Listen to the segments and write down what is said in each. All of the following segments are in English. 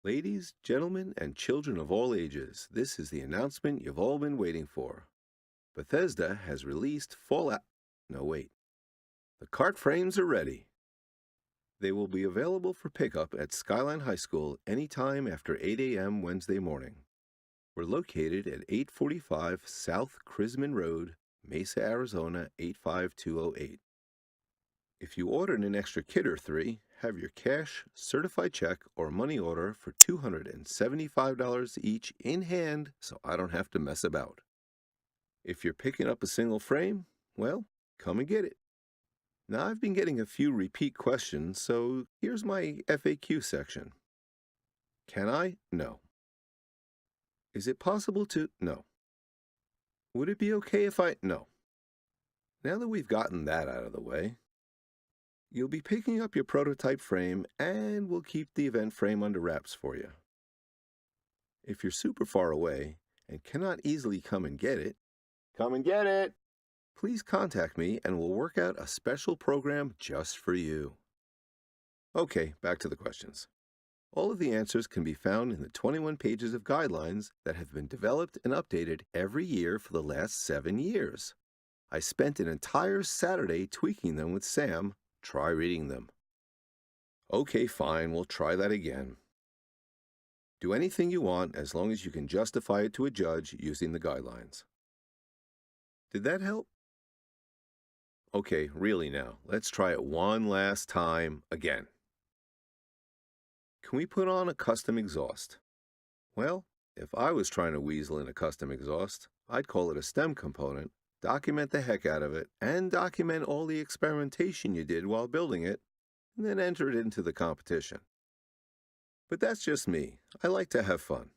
Ladies, gentlemen, and children of all ages, this is the announcement you've all been waiting for. Bethesda has released Fallout. No, wait. The Kart Frames are ready. They will be available for pickup at Skyline High School anytime after 8 a.m. Wednesday morning. We're located at 845 South Crisman Road, Mesa, Arizona 85208. If you ordered an extra kit or three, have your cash, certified check, or money order for $275 each in hand so I don't have to mess about. If you're picking up a single frame, well, come and get it. Now, I've been getting a few repeat questions, so here's my FAQ section. Can I? No. Is it possible to? No. Would it be okay if I? No. Now that we've gotten that out of the way, you'll be picking up your prototype frame and we'll keep the event frame under wraps for you. If you're super far away and cannot easily come and get it, please contact me and we'll work out a special program just for you. Okay, back to the questions. All of the answers can be found in the 21 pages of guidelines that have been developed and updated every year for the last 7 years. I spent an entire Saturday tweaking them with Sam. Try reading them. Okay, fine, we'll try that again. Do anything you want as long as you can justify it to a judge using the guidelines. Did that help? Okay, really now, let's try it one last time again. Can we put on a custom exhaust? Well, if I was trying to weasel in a custom exhaust, I'd call it a STEM component, document the heck out of it, and document all the experimentation you did while building it, and then enter it into the competition. But that's just me. I like to have fun.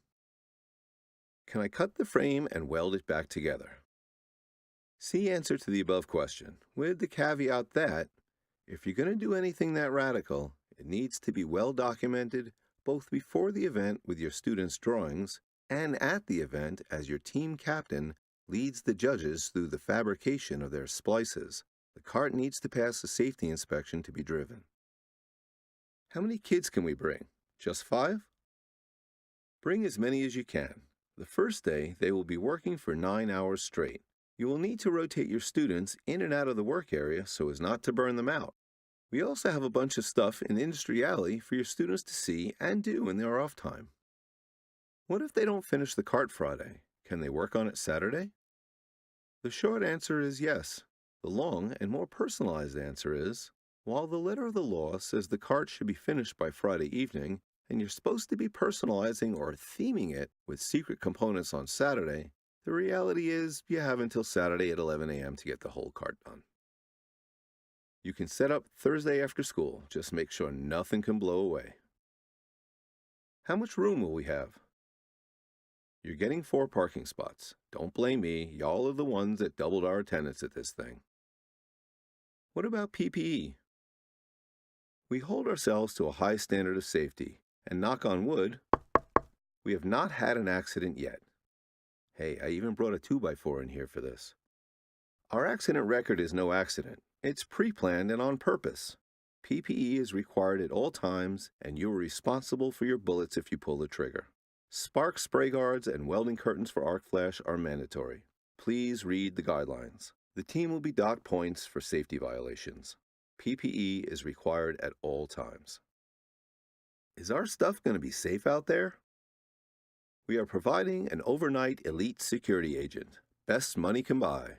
Can I cut the frame and weld it back together? See answer to the above question, with the caveat that, if you're going to do anything that radical, it needs to be well documented both before the event with your students' drawings and at the event as your team captain leads the judges through the fabrication of their splices. The cart needs to pass a safety inspection to be driven. How many kids can we bring? Just 5? Bring as many as you can. The first day, they will be working for 9 hours straight. You will need to rotate your students in and out of the work area so as not to burn them out. We also have a bunch of stuff in Industry Alley for your students to see and do in their off time. What if they don't finish the cart Friday? Can they work on it Saturday? The short answer is yes. The long and more personalized answer is, while the letter of the law says the cart should be finished by Friday evening, and you're supposed to be personalizing or theming it with secret components on Saturday, the reality is you have until Saturday at 11 a.m. to get the whole cart done. You can set up Thursday after school, just make sure nothing can blow away. How much room will we have? You're getting 4 parking spots. Don't blame me, y'all are the ones that doubled our attendance at this thing. What about PPE? We hold ourselves to a high standard of safety, and knock on wood, we have not had an accident yet. Hey, I even brought a 2x4 in here for this. Our accident record is no accident. It's pre-planned and on purpose. PPE is required at all times, and you are responsible for your bullets if you pull the trigger. Spark spray guards and welding curtains for arc flash are mandatory. Please read the guidelines. The team will be docked points for safety violations. PPE is required at all times. Is our stuff going to be safe out there? We are providing an overnight elite security agent. Best money can buy.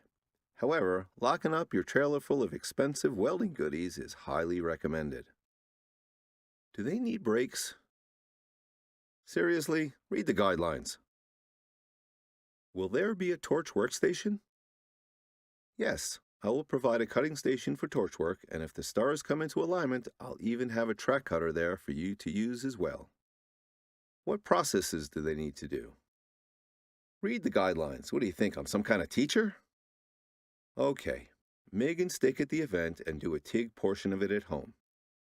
However, locking up your trailer full of expensive welding goodies is highly recommended. Do they need brakes? Seriously, read the guidelines. Will there be a torch workstation? Yes, I will provide a cutting station for torch work, and if the stars come into alignment, I'll even have a track cutter there for you to use as well. What processes do they need to do? Read the guidelines. What do you think, I'm some kind of teacher? Okay, MIG and stick at the event and do a TIG portion of it at home.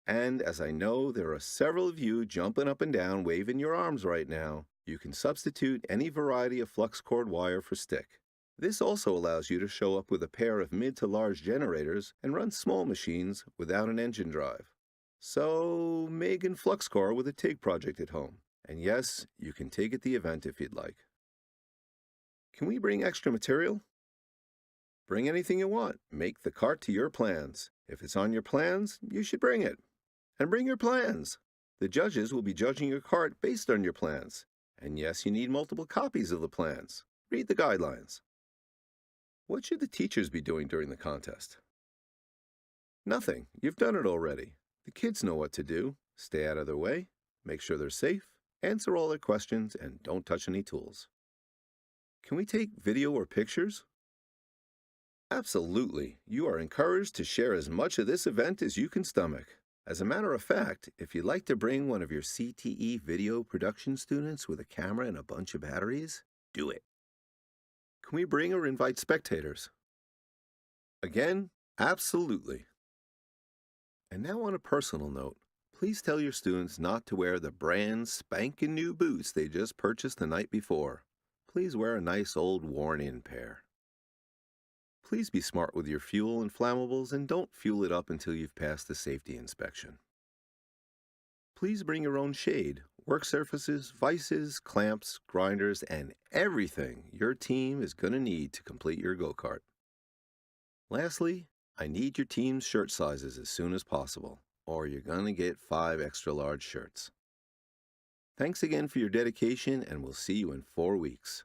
And as I know there are several of you jumping up and down waving your arms right now, you can substitute any variety of flux cord wire for stick. This also allows you to show up with a pair of mid to large generators and run small machines without an engine drive. So MIG and flux core with a TIG project at home. And yes, you can take it the event if you'd like. Can we bring extra material? Bring anything you want. Make the cart to your plans. If it's on your plans, you should bring it. And bring your plans. The judges will be judging your cart based on your plans. And yes, you need multiple copies of the plans. Read the guidelines. What should the teachers be doing during the contest? Nothing. You've done it already. The kids know what to do. Stay out of their way, make sure they're safe, answer all their questions, and don't touch any tools. Can we take video or pictures? Absolutely. You are encouraged to share as much of this event as you can stomach. As a matter of fact, if you'd like to bring one of your CTE video production students with a camera and a bunch of batteries, do it. Can we bring or invite spectators? Again, absolutely. And now on a personal note, please tell your students not to wear the brand spankin' new boots they just purchased the night before. Please wear a nice old worn-in pair. Please be smart with your fuel and flammables and don't fuel it up until you've passed the safety inspection. Please bring your own shade, work surfaces, vices, clamps, grinders, and everything your team is going to need to complete your go-kart. Lastly, I need your team's shirt sizes as soon as possible, or you're going to get 5 extra large shirts. Thanks again for your dedication, and we'll see you in 4 weeks.